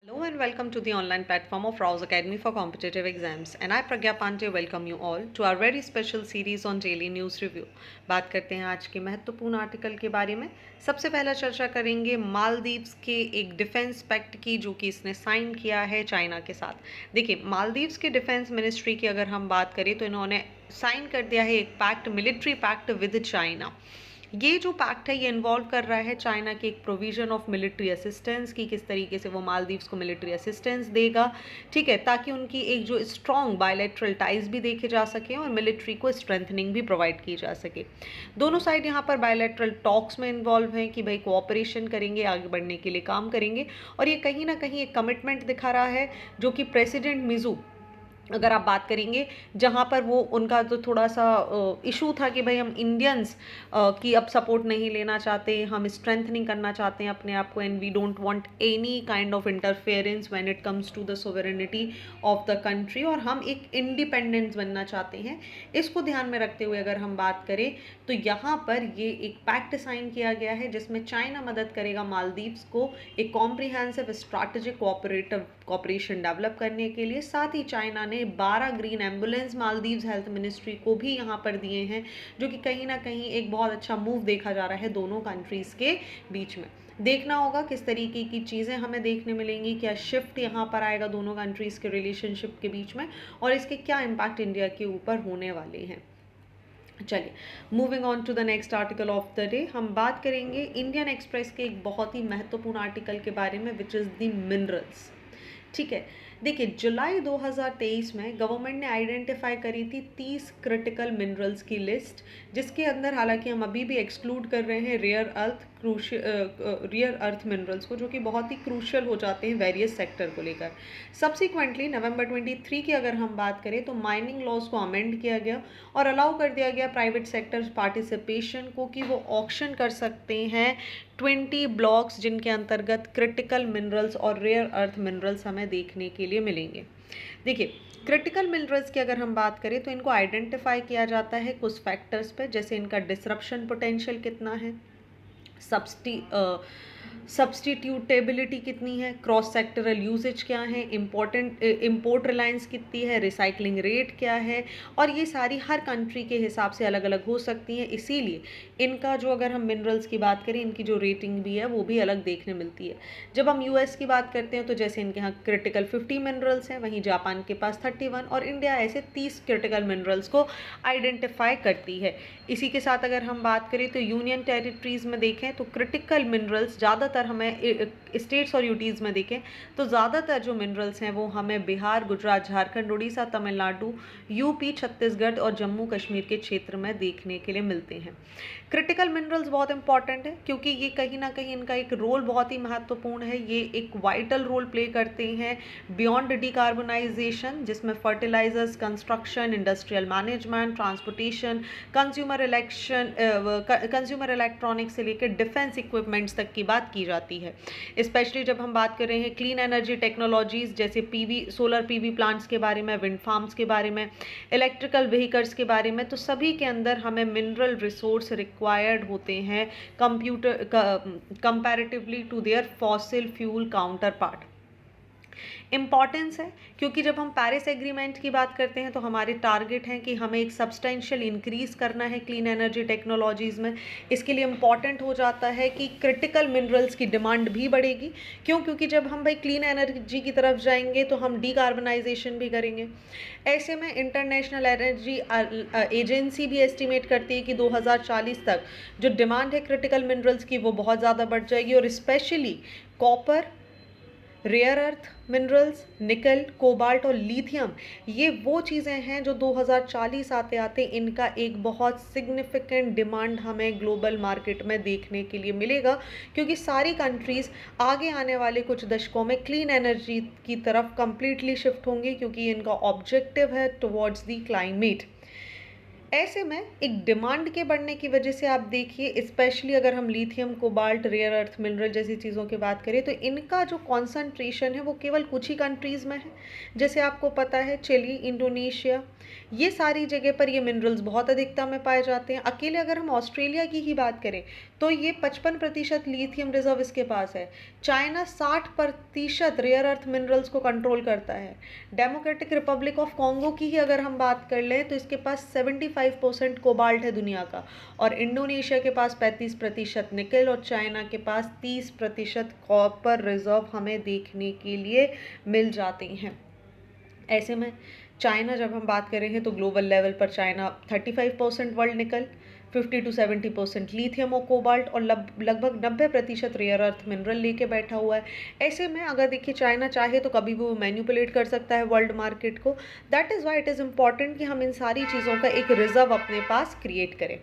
Hello and welcome to the online platform of Rouse Academy for Competitive Exams. And I, Pragya Pandey, welcome you all to our very special series on Daily News Review. बात करते हैं आज के महत्वपूर्ण article के बारे में। सबसे पहला चर्चा करेंगे मालदीव्स के एक डिफेंस पैक्ट की, जो कि इसने साइन किया है चाइना के साथ। देखिए, मालदीव्स के डिफेंस मिनिस्ट्री की अगर हम बात करें तो इन्होंने साइन कर दिया है एक pact, military pact with China. ये जो पैक्ट है ये इन्वॉल्व कर रहा है चाइना के एक प्रोविजन ऑफ मिलिट्री असिस्टेंस की, किस तरीके से वो मालदीव्स को मिलिट्री असिस्टेंस देगा, ठीक है, ताकि उनकी एक जो स्ट्रॉन्ग बायलैटरल टाइज भी देखे जा सके और मिलिट्री को स्ट्रेंथनिंग भी प्रोवाइड की जा सके। दोनों साइड यहाँ पर बायलैटरल टॉक्स में इन्वॉल्व हैं कि भाई कोऑपरेशन करेंगे, आगे बढ़ने के लिए काम करेंगे, और ये कहीं ना कहीं एक कमिटमेंट दिखा रहा है जो कि प्रेसिडेंट मिजू, अगर आप बात करेंगे, जहाँ पर वो उनका तो थोड़ा सा इशू था कि भाई हम इंडियंस की अब सपोर्ट नहीं लेना चाहते, हम स्ट्रेंथनिंग करना चाहते हैं अपने आप को, and we don't want any kind of interference when it comes to the sovereignty of the country, और हम एक इंडिपेंडेंस बनना चाहते हैं। इसको ध्यान में रखते हुए अगर हम बात करें तो यहाँ पर ये एक पैक्ट साइन किया गया है जिसमें चाइना मदद करेगा मालदीव्स को एक कॉम्प्रिहेंसिव स्ट्रैटेजिक कोऑपरेशन डेवलप करने के लिए। साथ ही चाइना ने 12 green ambulance Maldives health ministry को भी यहाँ पर दिए हैं, जो कि कहीं ना कहीं एक बहुत अच्छा मूव देखा जा रहा है दोनों कंट्रीज़ के बीच में। देखना होगा किस तरीके की चीज़ें हमें देखने मिलेंगी, क्या शिफ्ट यहाँ पर आएगा दोनों कंट्रीज़ के रिलेशनशिप के बीच में, और इसके क्या इम्पैक्ट इंडिया के ऊपर होने वाले हैं। चलिए, moving on to the next article of the day, हम बात करेंगे इंडियन एक्सप्रेस के एक बहुत ही महत्वपूर्ण आर्टिकल के बारे में, विच इज़ द मिनरल्स। ठीक है, देखिए, जुलाई 2023 में गवर्नमेंट ने आइडेंटिफाई करी थी 30 क्रिटिकल मिनरल्स की लिस्ट, जिसके अंदर हालांकि हम अभी भी एक्सक्लूड कर रहे हैं रियर अर्थ मिनरल्स को, जो कि बहुत ही क्रूशियल हो जाते हैं वेरियस सेक्टर को लेकर। सब्सिक्वेंटली नवंबर 23 की अगर हम बात करें तो माइनिंग लॉज को अमेंड किया गया और अलाउ कर दिया गया प्राइवेट सेक्टर पार्टिसिपेशन को, कि वो ऑक्शन कर सकते हैं 20 ब्लॉक्स जिनके अंतर्गत क्रिटिकल मिनरल्स और रेयर अर्थ मिनरल्स हमें देखने के लिए मिलेंगे। देखिए, क्रिटिकल मिनरल्स की अगर हम बात करें तो इनको आइडेंटिफाई किया जाता है कुछ फैक्टर्स पे, जैसे इनका डिसरप्शन पोटेंशियल कितना है, सब्सटीट्यूटेबिलिटी कितनी है, क्रॉस सेक्टरल यूजेज क्या है, इम्पोर्ट रिलायंस कितनी है, रिसाइकलिंग रेट क्या है, और ये सारी हर कंट्री के हिसाब से अलग अलग हो सकती हैं। इसीलिए इनका जो, अगर हम मिनरल्स की बात करें, इनकी जो रेटिंग भी है वो भी अलग देखने मिलती है। जब हम यूएस की बात करते हैं तो जैसे इनके यहाँ क्रिटिकल 50 मिनरल्स हैं, वहीं जापान के पास 31, और इंडिया ऐसे 30 क्रिटिकल मिनरल्स को आइडेंटिफाई करती है। इसी के साथ अगर हम बात करें तो यूनियन टेरिटरीज़ में देखें तो क्रिटिकल मिनरल्स ज़्यादातर हमें, स्टेट्स और यूटीज़ में देखें तो ज़्यादातर जो मिनरल्स हैं वो हमें बिहार, गुजरात, झारखंड, उड़ीसा, तमिलनाडु, यूपी, छत्तीसगढ़ और जम्मू कश्मीर के क्षेत्र में देखने के लिए मिलते हैं। क्रिटिकल मिनरल्स बहुत इंपॉर्टेंट है क्योंकि ये कहीं ना कहीं इनका एक रोल बहुत ही महत्वपूर्ण है। ये एक वाइटल रोल प्ले करते हैं बियॉन्ड डिकार्बोनाइजेशन, जिसमें fertilisers, construction, industrial management, transportation, consumer electronics से लेकर डिफेंस इक्विपमेंट्स तक की बात की जाती है। स्पेशली जब हम बात कर रहे हैं क्लीन एनर्जी टेक्नोलॉजीज, जैसे सोलर पीवी प्लांट्स के बारे में, विंड फार्म्स के बारे में, इलेक्ट्रिकल व्हीकल्स के बारे में, तो सभी के अंदर हमें मिनरल रिसोर्स रिक्वायर्ड होते हैं comparatively to their fossil fuel counterpart. Importance है क्योंकि जब हम पेरिस एग्रीमेंट की बात करते हैं तो हमारे टारगेट हैं कि हमें एक सब्सटेंशियल इंक्रीज करना है क्लीन एनर्जी टेक्नोलॉजीज़ में। इसके लिए इम्पॉर्टेंट हो जाता है कि क्रिटिकल मिनरल्स की डिमांड भी बढ़ेगी। क्यों? क्योंकि जब हम भाई क्लीन एनर्जी की तरफ जाएंगे तो हम डीकार्बनाइजेशन भी करेंगे। ऐसे में इंटरनेशनल एनर्जी एजेंसी भी एस्टिमेट करती है कि 2040 तक जो डिमांड है क्रिटिकल मिनरल्स की वो बहुत ज़्यादा बढ़ जाएगी, और specially copper, rare earth minerals, nickel, cobalt और लिथियम, ये वो चीज़ें हैं जो 2040 आते आते इनका एक बहुत सिग्निफिकेंट डिमांड हमें ग्लोबल मार्केट में देखने के लिए मिलेगा, क्योंकि सारी कंट्रीज़ आगे आने वाले कुछ दशकों में क्लीन एनर्जी की तरफ कंप्लीटली शिफ्ट होंगी, क्योंकि इनका ऑब्जेक्टिव है टुवर्ड्स द क्लाइमेट। ऐसे में एक डिमांड के बढ़ने की वजह से आप देखिए, स्पेशली अगर हम lithium, cobalt, rare earth mineral जैसी चीज़ों की बात करें तो इनका जो कॉन्सेंट्रेशन है वो केवल कुछ ही कंट्रीज़ में है। जैसे आपको पता है चिली, इंडोनेशिया, ये सारी जगह पर ये मिनरल्स बहुत अधिकता में पाए जाते हैं। अकेले अगर हम ऑस्ट्रेलिया की ही बात करें तो ये 55% लिथियम रिजर्व इसके पास है। चाइना 60% रेयर अर्थ मिनरल्स को कंट्रोल करता है। डेमोक्रेटिक रिपब्लिक ऑफ कॉन्गो की ही अगर हम बात कर लें तो इसके पास 75% कोबाल्ट है दुनिया का, और इंडोनेशिया के पास 35% निकल, और चाइना के पास 30% कॉपर रिजर्व हमें देखने के लिए मिल जाते हैं। ऐसे में चाइना, जब हम बात कर रहे हैं तो ग्लोबल लेवल पर चाइना 35% वर्ल्ड निकल, 50 to 70% लिथियम और कोबाल्ट, और लगभग 90% रेयर अर्थ मिनरल लेके बैठा हुआ है। ऐसे में अगर देखिए चाइना चाहे तो कभी भी वो मैन्युपुलेट कर सकता है वर्ल्ड मार्केट को। That is why it is important कि हम इन सारी चीज़ों का एक रिजर्व अपने पास क्रिएट करें।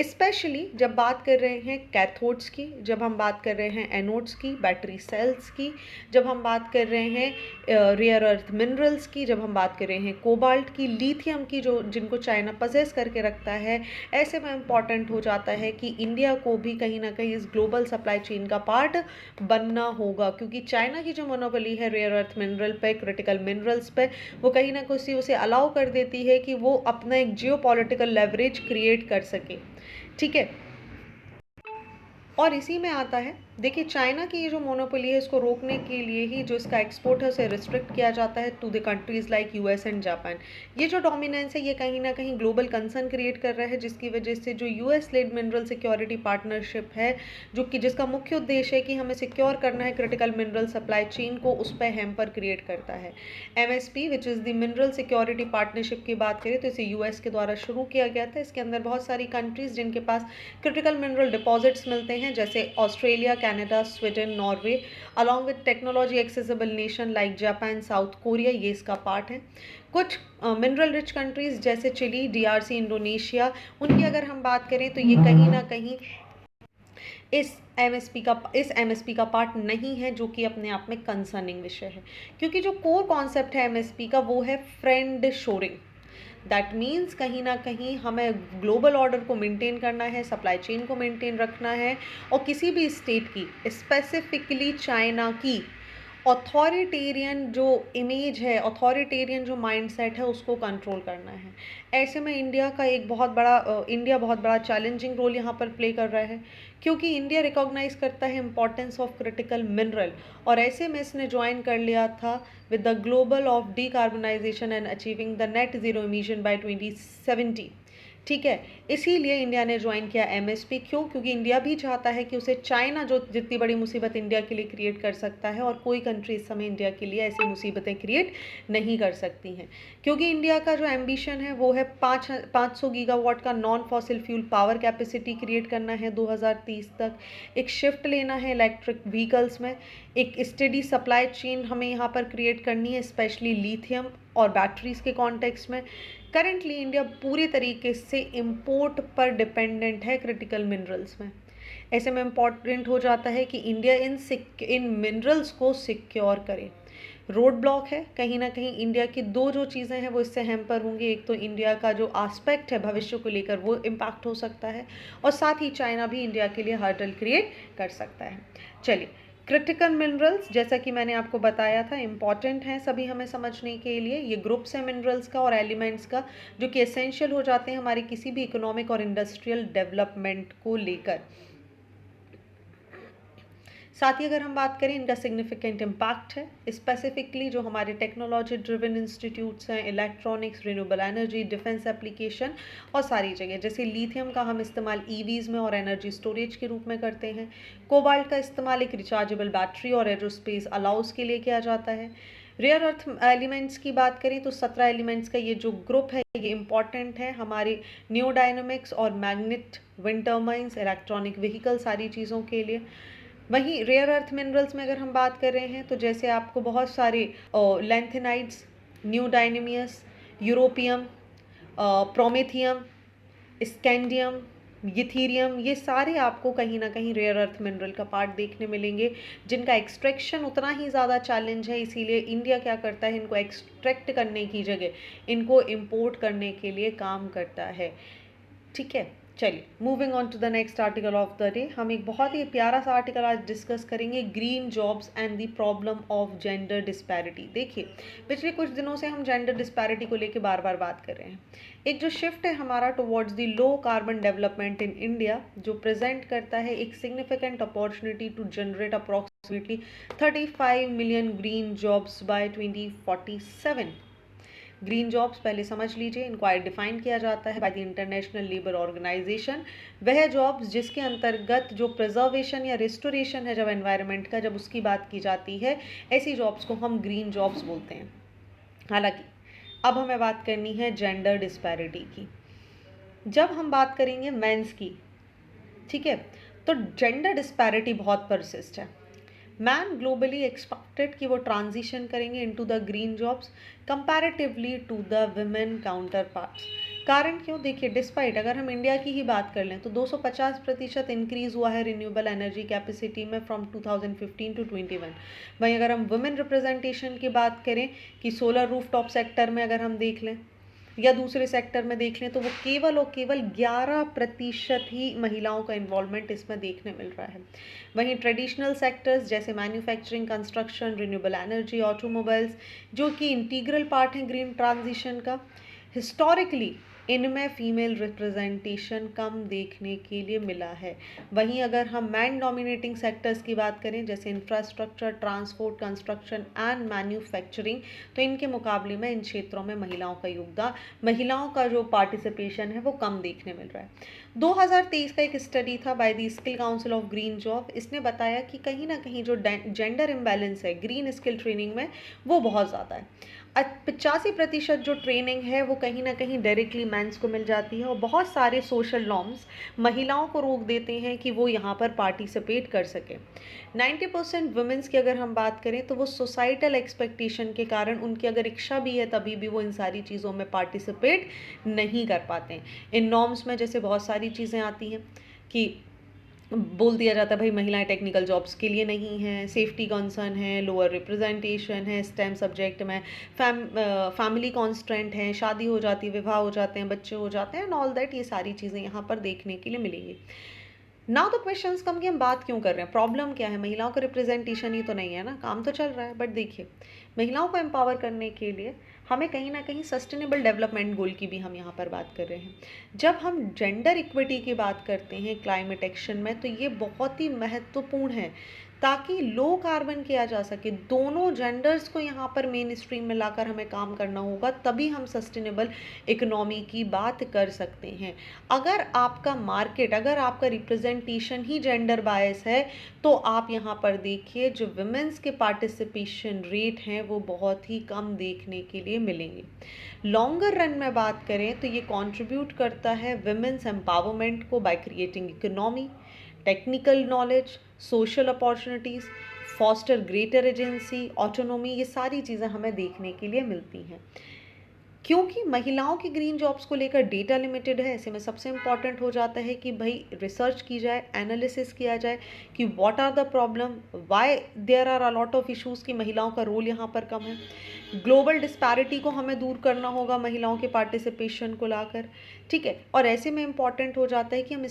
स्पेशली जब बात कर रहे हैं कैथोड्स की, जब हम बात कर रहे हैं एनोड्स की, बैटरी सेल्स की, जब हम बात कर रहे हैं रेयर अर्थ मिनरल्स की, जब हम बात कर रहे हैं कोबाल्ट की, लिथियम की, जो जिनको चाइना पजेस करके रखता है, ऐसे में इम्पॉर्टेंट हो जाता है कि इंडिया को भी कहीं ना कहीं इस ग्लोबल सप्लाई चेन का पार्ट बनना होगा, क्योंकि चाइना की जो मोनोपोली है रेयर अर्थ मिनरल पे, क्रिटिकल मिनरल्स पे, वो कहीं ना कहीं उसे अलाउ कर देती है कि वो अपना एक जियो पॉलिटिकल लेवरेज क्रिएट कर सके। ठीक है, और इसी में आता है, देखिए चाइना की ये जो मोनोपोली है इसको रोकने के लिए ही जो इसका एक्सपोर्ट है उसे रिस्ट्रिक्ट किया जाता है to the countries like US and Japan. ये जो डोमिनेंस है ये कहीं ना कहीं ग्लोबल कंसर्न क्रिएट कर रहा है, जिसकी वजह से जो US led mineral security partnership है, जो कि जिसका मुख्य उद्देश्य है कि हमें सिक्योर करना है क्रिटिकल मिनरल सप्लाई चेन को, उस पर हैम्पर क्रिएट करता है। MSP which is the mineral security partnership की बात करें तो इसे यूएस के द्वारा शुरू किया गया था। इसके अंदर बहुत सारी कंट्रीज़ जिनके पास क्रिटिकल मिनरल डिपॉजिट्स मिलते हैं, जैसे Australia, Canada, Sweden, Norway, along with technology accessible nation like Japan, south Korea, ये इसका पार्ट है। कुछ मिनरल रिच कंट्रीज जैसे चिली, डीआरसी, इंडोनेशिया, उनकी अगर हम बात करें तो ये कहीं ना कहीं इस एमएसपी का पार्ट नहीं है, जो कि अपने आप में कंसर्निंग विषय है, क्योंकि जो कोर कॉन्सेप्ट है एमएसपी का वो है फ्रेंड शोरिंग। दैट मीन्स कहीं ना कहीं हमें ग्लोबल ऑर्डर को मेंटेन करना है, सप्लाई चेन को मेंटेन रखना है, और किसी भी स्टेट की, स्पेसिफिकली चाइना की ऑथोरिटेरियन जो इमेज है, ऑथोरिटेरियन जो माइंडसेट है, उसको कंट्रोल करना है। ऐसे में इंडिया बहुत बड़ा चैलेंजिंग रोल यहाँ पर प्ले कर रहा है, क्योंकि इंडिया रिकॉग्नाइज करता है इंपॉर्टेंस ऑफ क्रिटिकल मिनरल, और ऐसे में इसने ज्वाइन कर लिया था with the global of decarbonisation and achieving the net zero emission by 2070। ठीक है, इसीलिए इंडिया ने ज्वाइन किया एमएसपी। क्यों? क्योंकि इंडिया भी चाहता है कि उसे चाइना जो जितनी बड़ी मुसीबत इंडिया के लिए क्रिएट कर सकता है, और कोई कंट्री इस समय इंडिया के लिए ऐसी मुसीबतें क्रिएट नहीं कर सकती हैं, क्योंकि इंडिया का जो एम्बिशन है वो है 500 गीगावाट का non fossil fuel power capacity create करना है 2030 तक, एक शिफ्ट लेना है इलेक्ट्रिक व्हीकल्स में, एक स्टेडी सप्लाई चेन हमें यहाँ पर क्रिएट करनी है, स्पेशली लिथियम और बैटरीज के कॉन्टेक्स्ट में। करेंटली इंडिया पूरी तरीके से इंपोर्ट पर डिपेंडेंट है क्रिटिकल मिनरल्स में। ऐसे में इम्पॉर्टेंट हो जाता है कि इंडिया इन मिनरल्स को सिक्योर करे। रोड ब्लॉक है, कहीं ना कहीं इंडिया की दो जो चीज़ें हैं वो इससे हैम्पर होंगी। एक तो इंडिया का जो आस्पेक्ट है भविष्य को लेकर वो इम्पैक्ट हो सकता है, और साथ ही चाइना भी इंडिया के लिए हर्डल क्रिएट कर सकता है। चलिए, क्रिटिकल मिनरल्स जैसा कि मैंने आपको बताया था इम्पॉर्टेंट हैं सभी हमें समझने के लिए। ये ग्रुप्स हैं मिनरल्स का और एलिमेंट्स का, जो कि एसेंशियल हो जाते हैं हमारी किसी भी इकोनॉमिक और इंडस्ट्रियल डेवलपमेंट को लेकर। साथ ही अगर हम बात करें इनका सिग्निफिकेंट इम्पैक्ट है, स्पेसिफिकली जो हमारे टेक्नोलॉजी ड्रिवन इंस्टीट्यूट्स हैं, electronics, renewable energy, defence application और सारी जगह, जैसे लिथियम का हम इस्तेमाल ईवीज़ में और एनर्जी स्टोरेज के रूप में करते हैं। कोबाल्ट का इस्तेमाल एक रिचार्जेबल बैटरी और एरोस्पेस अलाउस के लिए किया जाता है। रेयर अर्थ एलिमेंट्स की बात करें तो 17 एलिमेंट्स का ये जो ग्रुप है ये इम्पॉर्टेंट है हमारे नियोडायनेमिक्स और magnet, wind turbines, electronic vehicle, सारी चीज़ों के लिए। वहीं रेयर अर्थ मिनरल्स में अगर हम बात कर रहे हैं तो जैसे आपको बहुत सारे लैंथेनाइड्स, न्यूडायनेमियस, यूरोपियम, प्रोमेथियम, स्कैंडियम, लिथीरियम, ये सारे आपको कहीं ना कहीं रेयर अर्थ मिनरल का पार्ट देखने मिलेंगे, जिनका एक्सट्रैक्शन उतना ही ज़्यादा चैलेंज है। इसीलिए इंडिया क्या करता है, इनको एक्सट्रैक्ट करने की जगह इनको इंपोर्ट करने के लिए काम करता है। ठीक है, चलिए moving on to the next article of the day, हम एक बहुत ही प्यारा सा आर्टिकल आज डिस्कस करेंगे, green jobs and the problem of gender disparity. देखिए पिछले कुछ दिनों से हम जेंडर डिस्पैरिटी को लेकर बार बार बात कर रहे हैं। एक जो शिफ्ट है हमारा towards the low carbon development in India, जो प्रेजेंट करता है एक significant opportunity to generate approximately 35 million green jobs by 2047। Green jobs पहले समझ लीजिए, इनको डिफाइन किया जाता है by the International Labour Organization. वह जॉब्स जिसके अंतर्गत जो प्रिजर्वेशन या रिस्टोरेशन है जब एनवायरनमेंट का, जब उसकी बात की जाती है, ऐसी जॉब्स को हम ग्रीन जॉब्स बोलते हैं। हालांकि अब हमें बात करनी है जेंडर डिस्पैरिटी की। जब हम बात करेंगे मेंस की, ठीक है, तो जेंडर डिस्पैरिटी बहुत परसिस्ट है। मैन ग्लोबली एक्सपेक्टेड कि वो ट्रांजिशन करेंगे into the green jobs comparatively to the women counterparts. कारण क्यों? देखिए डिस्पाइट अगर हम इंडिया की ही बात कर लें तो 250% इंक्रीज हुआ है रिन्यूएबल एनर्जी कैपेसिटी में फ्रॉम 2015 टू 21। वहीं अगर हम वुमेन रिप्रेजेंटेशन की बात करें कि सोलर रूफटॉप सेक्टर में अगर हम देख लें या दूसरे सेक्टर में देख लें तो वो केवल और केवल 11% ही महिलाओं का इन्वॉल्वमेंट इसमें देखने मिल रहा है। वहीं ट्रेडिशनल सेक्टर्स जैसे manufacturing, construction, renewable energy, automobiles, जो कि इंटीग्रल पार्ट है ग्रीन ट्रांजिशन का, हिस्टोरिकली इनमें फीमेल रिप्रेजेंटेशन कम देखने के लिए मिला है। वहीं अगर हम मैन डोमिनेटिंग सेक्टर्स की बात करें जैसे infrastructure, transport, construction and manufacturing, तो इनके मुकाबले में इन क्षेत्रों में महिलाओं का योगदान, महिलाओं का जो पार्टिसिपेशन है वो कम देखने मिल रहा है। 2023 का एक स्टडी था by the skill council of green job, इसने बताया कि कहीं ना कहीं जो जेंडर इम्बैलेंस है ग्रीन स्किल ट्रेनिंग में वो बहुत ज़्यादा है। 85% जो ट्रेनिंग है वो कहीं ना कहीं डायरेक्टली मेंस को मिल जाती है और बहुत सारे सोशल नॉर्म्स महिलाओं को रोक देते हैं कि वो यहाँ पर पार्टिसिपेट कर सके। 90% वुमेंस की अगर हम बात करें तो वो सोसाइटल एक्सपेक्टेशन के कारण, उनकी अगर इच्छा भी है तभी भी वो इन सारी चीज़ों में पार्टिसिपेट नहीं कर पाते हैं। इन नॉर्म्स में जैसे बहुत सारी चीज़ें आती हैं कि बोल दिया जाता है भाई महिलाएं टेक्निकल जॉब्स के लिए नहीं हैं, सेफ्टी कंसर्न है, लोअर रिप्रेजेंटेशन है स्टेम सब्जेक्ट में, फैमिली कॉन्स्ट्रेंट है, शादी हो जाती है, विवाह हो जाते हैं, बच्चे हो जाते हैं एंड ऑल दैट, ये सारी चीज़ें यहाँ पर देखने के लिए मिलेंगी। नाउ द क्वेश्चंस कम कि हम बात क्यों कर रहे हैं, प्रॉब्लम क्या है? महिलाओं का रिप्रेजेंटेशन ही तो नहीं है ना, काम तो चल रहा है। बट देखिए महिलाओं को एम्पावर करने के लिए हमें कहीं ना कहीं सस्टेनेबल डेवलपमेंट गोल की भी हम यहाँ पर बात कर रहे हैं। जब हम जेंडर इक्विटी की बात करते हैं क्लाइमेट एक्शन में, तो ये बहुत ही महत्वपूर्ण है ताकि लो कार्बन किया जा सके। दोनों जेंडर्स को यहाँ पर मेन स्ट्रीम में लाकर हमें काम करना होगा, तभी हम सस्टेनेबल इकोनॉमी की बात कर सकते हैं। अगर आपका मार्केट, अगर आपका रिप्रेजेंटेशन ही जेंडर बायस है, तो आप यहाँ पर देखिए जो विमेंस के पार्टिसिपेशन रेट हैं वो बहुत ही कम देखने के लिए मिलेंगे। लॉन्गर रन में बात करें तो ये कंट्रीब्यूट करता है विमेंस एम्पावरमेंट को by creating economy, technical knowledge, social opportunities, foster greater agency, autonomy, ये सारी चीज़ें हमें देखने के लिए मिलती हैं। क्योंकि महिलाओं की ग्रीन जॉब्स को लेकर डेटा लिमिटेड है, ऐसे में सबसे इम्पॉर्टेंट हो जाता है कि भाई रिसर्च की जाए, एनालिसिस किया जाए कि what are the problem, why there are a lot of issues, कि महिलाओं का रोल यहाँ पर कम है। ग्लोबल डिस्पैरिटी को हमें दूर करना होगा महिलाओं के पार्टिसिपेशन को लाकर, ठीक है। और ऐसे में इम्पॉर्टेंट हो जाता है कि हम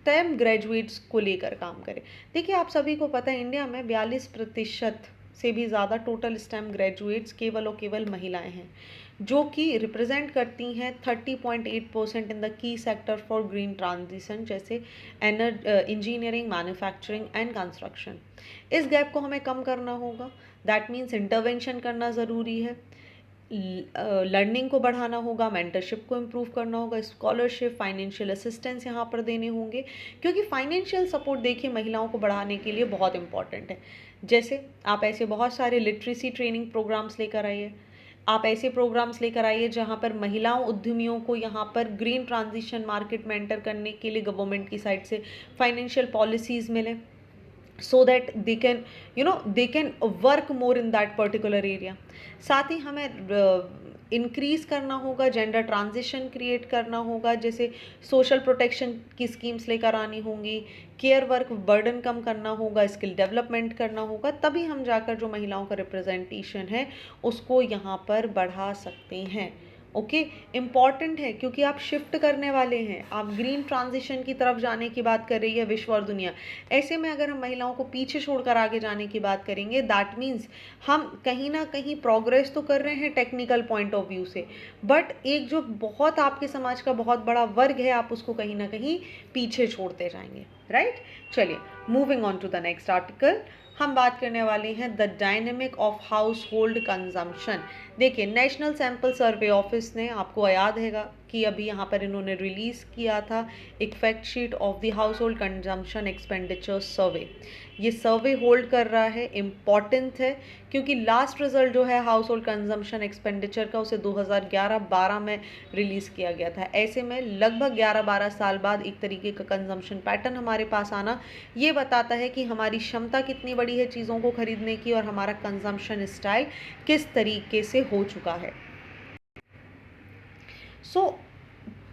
स्टेम ग्रेजुएट्स को लेकर काम करें। देखिए आप सभी को पता है इंडिया में 42% से भी ज़्यादा टोटल स्टेम ग्रेजुएट्स केवल और केवल महिलाएं हैं, जो कि रिप्रेजेंट करती हैं 30.8% in the key sector for green transition, जैसे इंजीनियरिंग, मैन्युफैक्चरिंग एंड कंस्ट्रक्शन। इस गैप को हमें कम करना होगा, दैट मीन्स इंटरवेंशन करना ज़रूरी है, लर्निंग को बढ़ाना होगा, मेंटरशिप को इम्प्रूव करना होगा, स्कॉलरशिप, फाइनेंशियल असिस्टेंस यहाँ पर देने होंगे, क्योंकि फाइनेंशियल सपोर्ट देखिए महिलाओं को बढ़ाने के लिए बहुत इंपॉर्टेंट है। जैसे आप ऐसे बहुत सारे लिटरेसी ट्रेनिंग प्रोग्राम्स लेकर आइए, आप ऐसे प्रोग्राम्स लेकर आइए जहाँ पर महिलाओं उद्यमियों को यहाँ पर ग्रीन ट्रांजिशन मार्केट में एंटर करने के लिए गवर्नमेंट की साइड से फाइनेंशियल पॉलिसीज़ मिलें, so that they can work more in that particular area। साथ ही हमें इंक्रीज़ करना होगा, जेंडर ट्रांजिशन क्रिएट करना होगा, जैसे सोशल प्रोटेक्शन की स्कीम्स लेकर आनी होंगी, केयर वर्क बर्डन कम करना होगा, स्किल डेवलपमेंट करना होगा, तभी हम जाकर जो महिलाओं का रिप्रेजेंटेशन है उसको यहाँ पर बढ़ा सकते हैं। ओके, इम्पॉर्टेंट है क्योंकि आप शिफ्ट करने वाले हैं, आप ग्रीन ट्रांजिशन की तरफ जाने की बात कर रही है विश्व और दुनिया। ऐसे में अगर हम महिलाओं को पीछे छोड़कर आगे जाने की बात करेंगे, दैट मीन्स हम कहीं ना कहीं प्रोग्रेस तो कर रहे हैं टेक्निकल पॉइंट ऑफ व्यू से, बट एक जो बहुत आपके समाज का बहुत बड़ा वर्ग है, आप उसको कहीं ना कहीं पीछे छोड़ते जाएंगे, राइट। चलिए, moving on to the next article, हम बात करने वाले हैं the dynamic of household consumption. देखिए, नेशनल सैंपल सर्वे ऑफिस ने, आपको याद हैगा कि अभी यहाँ पर इन्होंने रिलीज़ किया था एक fact sheet of the house hold consumption expenditure सर्वे। ये सर्वे होल्ड कर रहा है, इम्पॉर्टेंट है क्योंकि लास्ट रिजल्ट जो है हाउस होल्ड कंजम्पशन एक्सपेंडिचर का, उसे 2011-12 में रिलीज़ किया गया था। ऐसे में लगभग 11-12 साल बाद एक तरीके का कंजम्पशन पैटर्न हमारे पास आना, ये बताता है कि हमारी क्षमता कितनी बड़ी है चीज़ों को खरीदने की, और हमारा कंजम्पशन स्टाइल किस तरीके से हो चुका है। सो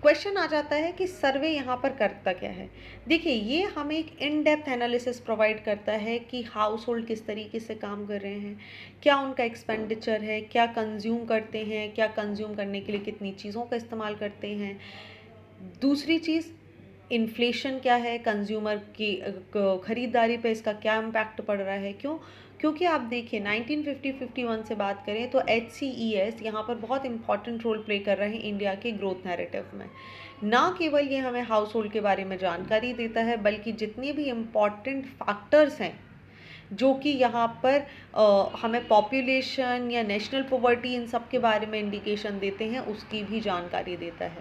क्वेश्चन आ जाता है कि सर्वे यहाँ पर करता क्या है। देखिए, ये हमें एक इन डेप्थ एनालिसिस प्रोवाइड करता है कि हाउस होल्ड किस तरीके से काम कर रहे हैं, क्या उनका एक्सपेंडिचर है, क्या कंज्यूम करते हैं, क्या कंज्यूम करने के लिए कितनी चीज़ों का इस्तेमाल करते हैं। दूसरी चीज़, इन्फ्लेशन क्या है, कंज्यूमर की ख़रीदारी पे इसका क्या इम्पैक्ट पड़ रहा है। क्यों? क्योंकि आप देखिए 1950-51 से बात करें तो HCES यहाँ पर बहुत इंपॉर्टेंट रोल प्ले कर रहे हैं इंडिया के ग्रोथ नैरेटिव में। ना केवल ये हमें हाउस होल्ड के बारे में जानकारी देता है, बल्कि जितने भी इम्पॉर्टेंट फैक्टर्स हैं जो कि यहाँ पर हमें पॉपुलेशन या नेशनल पॉवर्टी, इन सब के बारे में इंडिकेशन देते हैं, उसकी भी जानकारी देता है।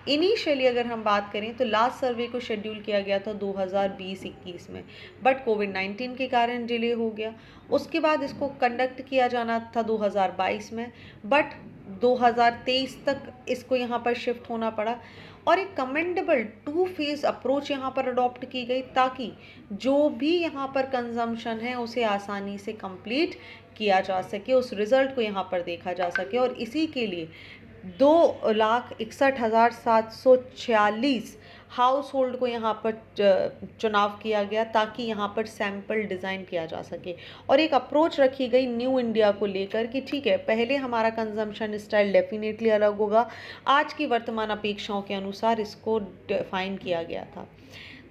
इनिशियली अगर हम बात करें तो लास्ट सर्वे को शेड्यूल किया गया था 2020-21 में, बट कोविड-19 के कारण डिले हो गया। उसके बाद इसको कंडक्ट किया जाना था 2022 में, बट 2023 तक इसको यहाँ पर शिफ्ट होना पड़ा, और एक कमेंडेबल 2 फेज अप्रोच यहाँ पर अडॉप्ट की गई ताकि जो भी यहाँ पर कंजम्पशन है उसे आसानी से कंप्लीट किया जा सके, उस रिजल्ट को यहाँ पर देखा जा सके। और इसी के लिए 2,61,746 हाउस होल्ड को यहाँ पर चुनाव किया गया ताकि यहाँ पर सैंपल डिज़ाइन किया जा सके, और एक अप्रोच रखी गई न्यू इंडिया को लेकर कि ठीक है, पहले हमारा कंजम्पशन स्टाइल डेफिनेटली अलग होगा, आज की वर्तमान अपेक्षाओं के अनुसार इसको डिफाइन किया गया था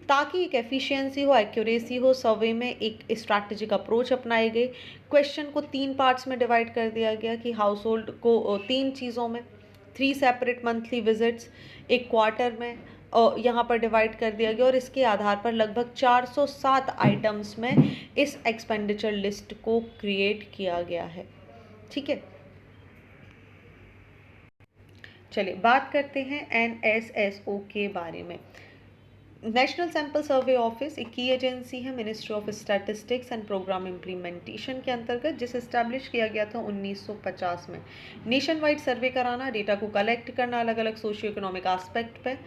ताकि एक एफिशिएंसी हो, एक्यूरेसी हो। सर्वे में एक स्ट्रैटेजिक अप्रोच अपनाई गई। क्वेश्चन को 3 पार्ट्स में डिवाइड कर दिया गया कि हाउस होल्ड को 3 चीज़ों में, 3 सेपरेट मंथली विजिट्स, एक क्वार्टर में यहाँ पर डिवाइड कर दिया गया, और इसके आधार पर लगभग 407 आइटम्स में इस एक्सपेंडिचर लिस्ट को क्रिएट किया गया है। ठीक है, चलिए बात करते हैं NSSO के बारे में। नेशनल सैंपल सर्वे ऑफिस एक की एजेंसी है ministry of statistics and programme implementation के अंतर्गत, जिसे इस्टेब्लिश किया गया था 1950 में। नेशन वाइड सर्वे कराना, डेटा को कलेक्ट करना अलग अलग सोशियो इकोनॉमिक एस्पेक्ट पे,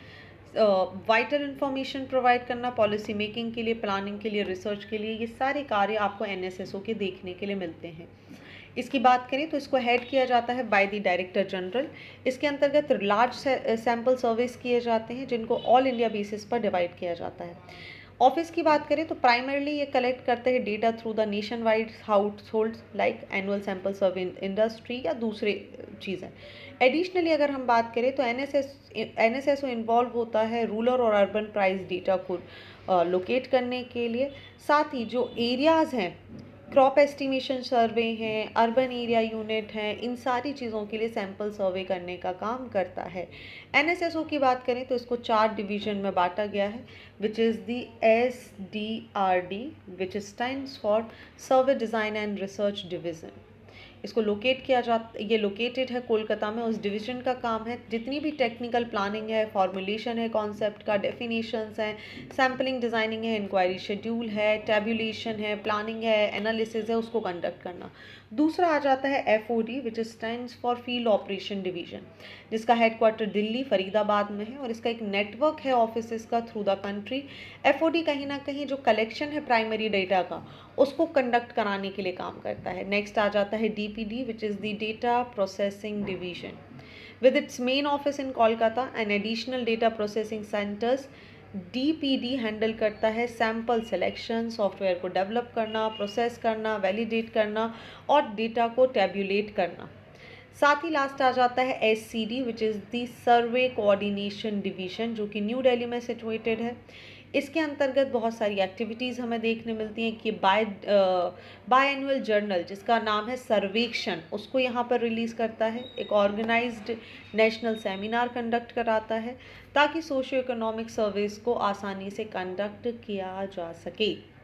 वाइटल इन्फॉर्मेशन प्रोवाइड करना पॉलिसी मेकिंग के लिए, प्लानिंग के लिए, रिसर्च के लिए, ये सारे कार्य आपको NSSO के देखने के लिए मिलते हैं। इसकी बात करें तो इसको हेड किया जाता है बाय द डायरेक्टर जनरल। इसके अंतर्गत लार्ज सैंपल सर्वेस किए जाते हैं जिनको ऑल इंडिया बेसिस पर डिवाइड किया जाता है। ऑफिस की बात करें तो प्राइमरली ये कलेक्ट करते हैं data through the nation wide house hold like annual sample survey industry या दूसरे चीज़ें। एडिशनली अगर हम बात करें तो NSSO इन्वॉल्व होता है रूरल और अर्बन प्राइस डेटा को लोकेट करने के लिए। साथ ही जो एरियाज़ हैं, क्रॉप एस्टिमेशन सर्वे हैं, अर्बन एरिया यूनिट हैं, इन सारी चीज़ों के लिए सैंपल सर्वे करने का काम करता है। NSSO की बात करें तो इसको 4 डिवीजन में बांटा गया है, which is the SDRD, which stands for survey design and research division. इसको लोकेट किया जाता, ये लोकेटेड है कोलकाता में। उस डिवीज़न का काम है जितनी भी टेक्निकल प्लानिंग है, फॉर्मुलेशन है कॉन्सेप्ट का, डेफिनेशंस हैं, सैम्पलिंग डिज़ाइनिंग है, इंक्वायरी शेड्यूल है, टैब्यूलेशन है, प्लानिंग है, एनालिसिस है, उसको कंडक्ट करना। दूसरा आ जाता है FOD, which stands for field operation division, जिसका हेडक्वार्टर दिल्ली फरीदाबाद में है, और इसका एक नेटवर्क है ऑफिस का थ्रू द कंट्री। FOD कहीं ना कहीं जो कलेक्शन है प्राइमरी डेटा का, उसको कंडक्ट कराने के लिए काम करता है। नेक्स्ट आ जाता है DPD, which is the data processing division with its main office in Kolkata and additional data processing centres. DPD handle करता है सैम्पल सिलेक्शन, सॉफ्टवेयर को डेवलप करना, प्रोसेस करना, वैलिडेट करना और डेटा को टैब्यूलेट करना। साथ ही लास्ट आ जाता है SCD which is the survey coordination division, जो कि न्यू दिल्ली में सिचुएटेड है। इसके अंतर्गत बहुत सारी एक्टिविटीज़ हमें देखने मिलती हैं कि बाय एनुअल जर्नल जिसका नाम है सर्वेक्षण, उसको यहाँ पर रिलीज़ करता है। एक ऑर्गेनाइज्ड नेशनल सेमिनार कंडक्ट कराता है ताकि सोशियो इकोनॉमिक सर्वेस को आसानी से कंडक्ट किया जा सके।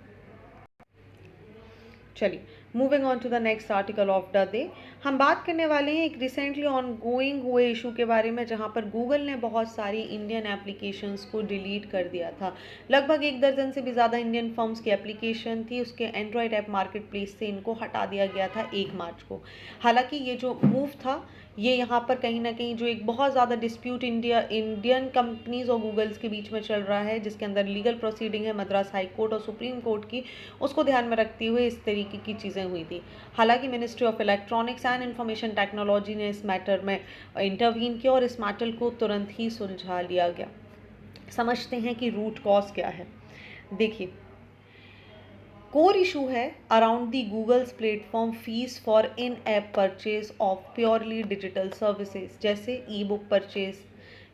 चलिए moving on to the next article of the day, हम बात करने वाले हैं एक रिसेंटली ऑन गोइंग हुए इशू के बारे में, जहां पर गूगल ने बहुत सारी इंडियन एप्लीकेशंस को डिलीट कर दिया था। लगभग 1 दर्जन से भी ज़्यादा इंडियन फर्म्स की एप्लीकेशन थी, उसके एंड्रॉयड ऐप मार्केट प्लेस से इनको हटा दिया गया था 1 मार्च को। हालांकि ये जो मूव था ये यहाँ पर कहीं ना कहीं जो एक बहुत ज़्यादा डिस्प्यूट इंडियन कंपनीज और गूगल्स के बीच में चल रहा है, जिसके अंदर लीगल प्रोसीडिंग है मद्रास हाई कोर्ट और सुप्रीम कोर्ट की, उसको ध्यान में रखते हुए इस तरीके की चीज़ें हुई थी। हालांकि ministry of electronics and information technology ने इस मैटर में इंटरवीन किया और इस मैटर को तुरंत ही सुलझा लिया गया। समझते हैं कि रूट कॉज क्या है। देखिए, कोर इशू है around the Google's platform fees for in app purchase of purely digital services, जैसे ई बुक परचेज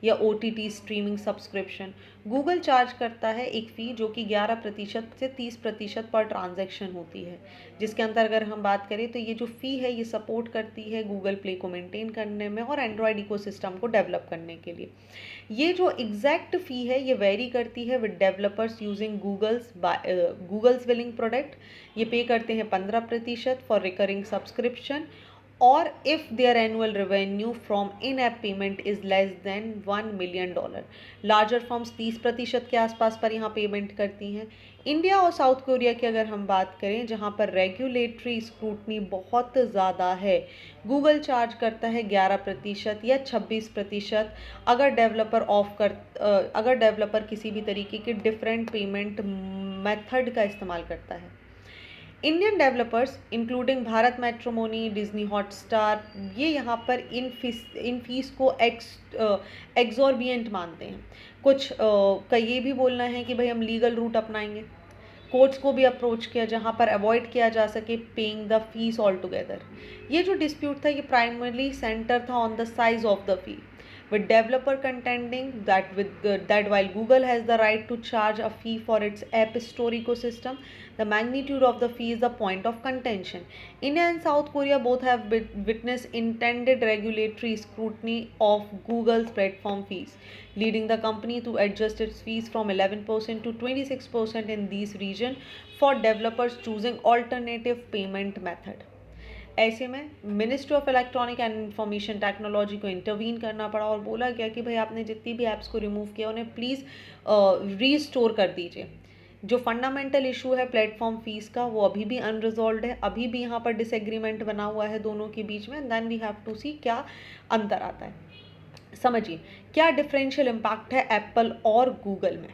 या OTT streaming subscription. Google charge करता है एक फ़ी जो कि 11% से 30% पर ट्रांजैक्शन होती है, जिसके अंदर अगर हम बात करें तो ये जो फ़ी है ये सपोर्ट करती है गूगल प्ले को मेंटेन करने में और एंड्रॉयड इकोसिस्टम को डेवलप करने के लिए। ये जो एग्जैक्ट फ़ी है ये वेरी करती है with developers using Google's billing product. ये पे करते हैं 15% फॉर रिकरिंग सब्सक्रिप्शन, और if there annual revenue from in app payment is less than $1 million. Larger firms 30% के आसपास पर यहाँ पेमेंट करती हैं। इंडिया और साउथ कोरिया की अगर हम बात करें, जहाँ पर रेगुलेटरी स्क्रूटनी बहुत ज़्यादा है, गूगल चार्ज करता है 11% या 26% अगर डेवलपर किसी भी तरीके के डिफरेंट पेमेंट मेथड का इस्तेमाल करता है। Indian developers including Bharat matrimony, Disney Hotstar, ये यहाँ पर इन फीस को एक्सॉर्बिएंट मानते हैं। कुछ का ये भी बोलना है कि भाई हम लीगल रूट अपनाएंगे। कोर्ट्स को भी अप्रोच किया जहाँ पर अवॉइड किया जा सके paying the fees all together. ये जो डिस्प्यूट था ये प्राइमरली सेंटर था on the size of the fee, with developer contending that while Google has the right to charge a fee for its app store ecosystem, the magnitude of the fee is the point of contention. India and South Korea both have witnessed intended regulatory scrutiny of Google's platform fees, leading the company to adjust its fees from 11% to 26% in these regions for developers choosing alternative payment method. ऐसे में ministry of electronic and information technology को intervene करना पड़ा और बोला गया कि भाई आपने जितनी भी ऐप्स को रिमूव किया उन्हें प्लीज़ रीस्टोर कर दीजिए। जो फंडामेंटल इशू है प्लेटफॉर्म फीस का वो अभी भी अनरिजॉल्व है, अभी भी यहाँ पर डिसएग्रीमेंट बना हुआ है दोनों के बीच में। Then we have to see क्या अंतर आता है। समझिए क्या डिफरेंशियल इम्पैक्ट है एप्पल और गूगल में।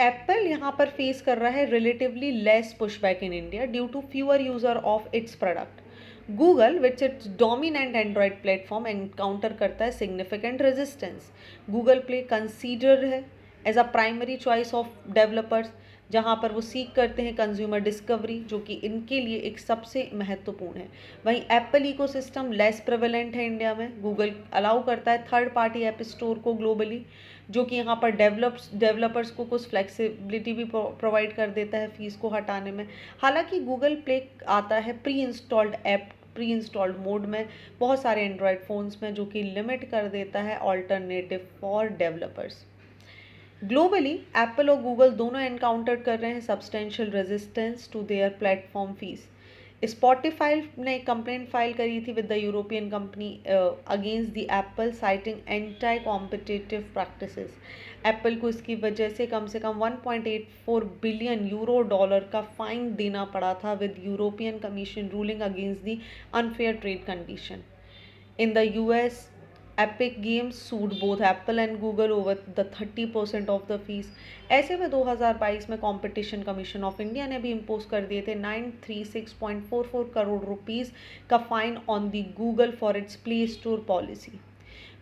एप्पल यहाँ पर फेस कर रहा है relatively less pushback in India due to fewer user of its product. Google which its dominant Android platform encounter करता है significant resistance. Google Play consider है as a primary choice of developers, जहाँ पर वो सीख करते हैं कंज्यूमर डिस्कवरी, जो कि इनके लिए एक सबसे महत्वपूर्ण है। वहीं एप्पल इकोसिस्टम लेस प्रेवलेंट है इंडिया में। गूगल अलाउ करता है थर्ड पार्टी ऐप स्टोर को ग्लोबली, जो कि यहाँ पर डेवलपर्स को कुछ फ्लेक्सिबिलिटी भी प्रोवाइड कर देता है फीस को हटाने में। हालांकि गूगल प्ले आता है प्री इंस्टॉल्ड मोड में बहुत सारे एंड्रॉयड फ़ोन्स में, जो कि लिमिट कर देता है alternative for developers. Globally Apple और गूगल दोनों एनकाउंटर कर रहे हैं substantial resistance to their platform fee. Spotify ने कंप्लेंट फाइल करी थी with the European company against the Apple citing anti competitive practices. Apple को इसकी वजह से कम 1.84 बिलियन यूरो का फाइन देना पड़ा था with European Commission ruling against the unfair trade condition. In the US, Epic Games sued both Apple and Google over the 30% of the fees। ऐसे में 2022 में कंपटीशन कमीशन ऑफ इंडिया ने भी impose कर दिए थे 936.44 करोड़ रुपीस का fine on the Google for its play store policy.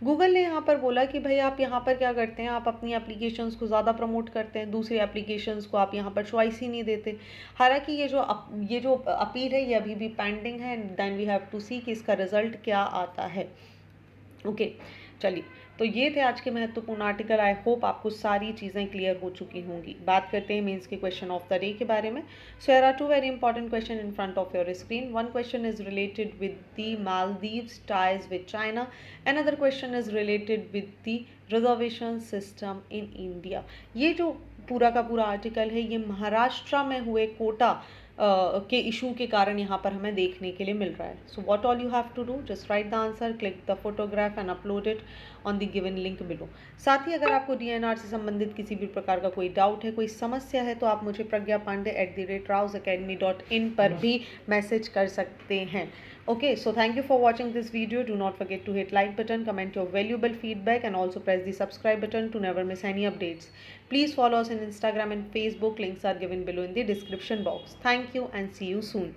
Google ने यहाँ पर बोला कि भाई आप यहाँ पर क्या करते हैं, आप अपनी एप्लीकेशंस को ज़्यादा प्रमोट करते हैं, दूसरी एप्लीकेशंस को आप यहाँ पर चॉइस ही नहीं देते। हालांकि ये जो अपील है ये अभी भी पेंडिंग है, and then we have to see कि इसका रिजल्ट क्या आता है। ओके, चलिए, तो ये थे आज के महत्वपूर्ण आर्टिकल। आई होप आपको सारी चीज़ें क्लियर हो चुकी होंगी। बात करते हैं मेंस के क्वेश्चन ऑफ द डे के बारे में। So there are two very important question in front of your screen. One question is related with the Maldives ties with China, another question is related with the reservation system in India. ये जो पूरा का पूरा article है ये महाराष्ट्र में हुए कोटा के इशू के कारण यहाँ पर हमें देखने के लिए मिल रहा है। So what all you have to do, just write the answer, click the photograph and upload it on the given link below. साथ ही अगर आपको डीएनआर से संबंधित किसी भी प्रकार का कोई डाउट है, कोई समस्या है, तो आप मुझे pragyapanday@raoseacademy.in पर भी मैसेज कर सकते हैं। Okay, so thank you for watching this video. Do not forget to hit like button, comment your valuable feedback, and also press the subscribe button to never miss any updates. Please follow us on Instagram and Facebook. Links are given below in the description box. Thank you and see you soon.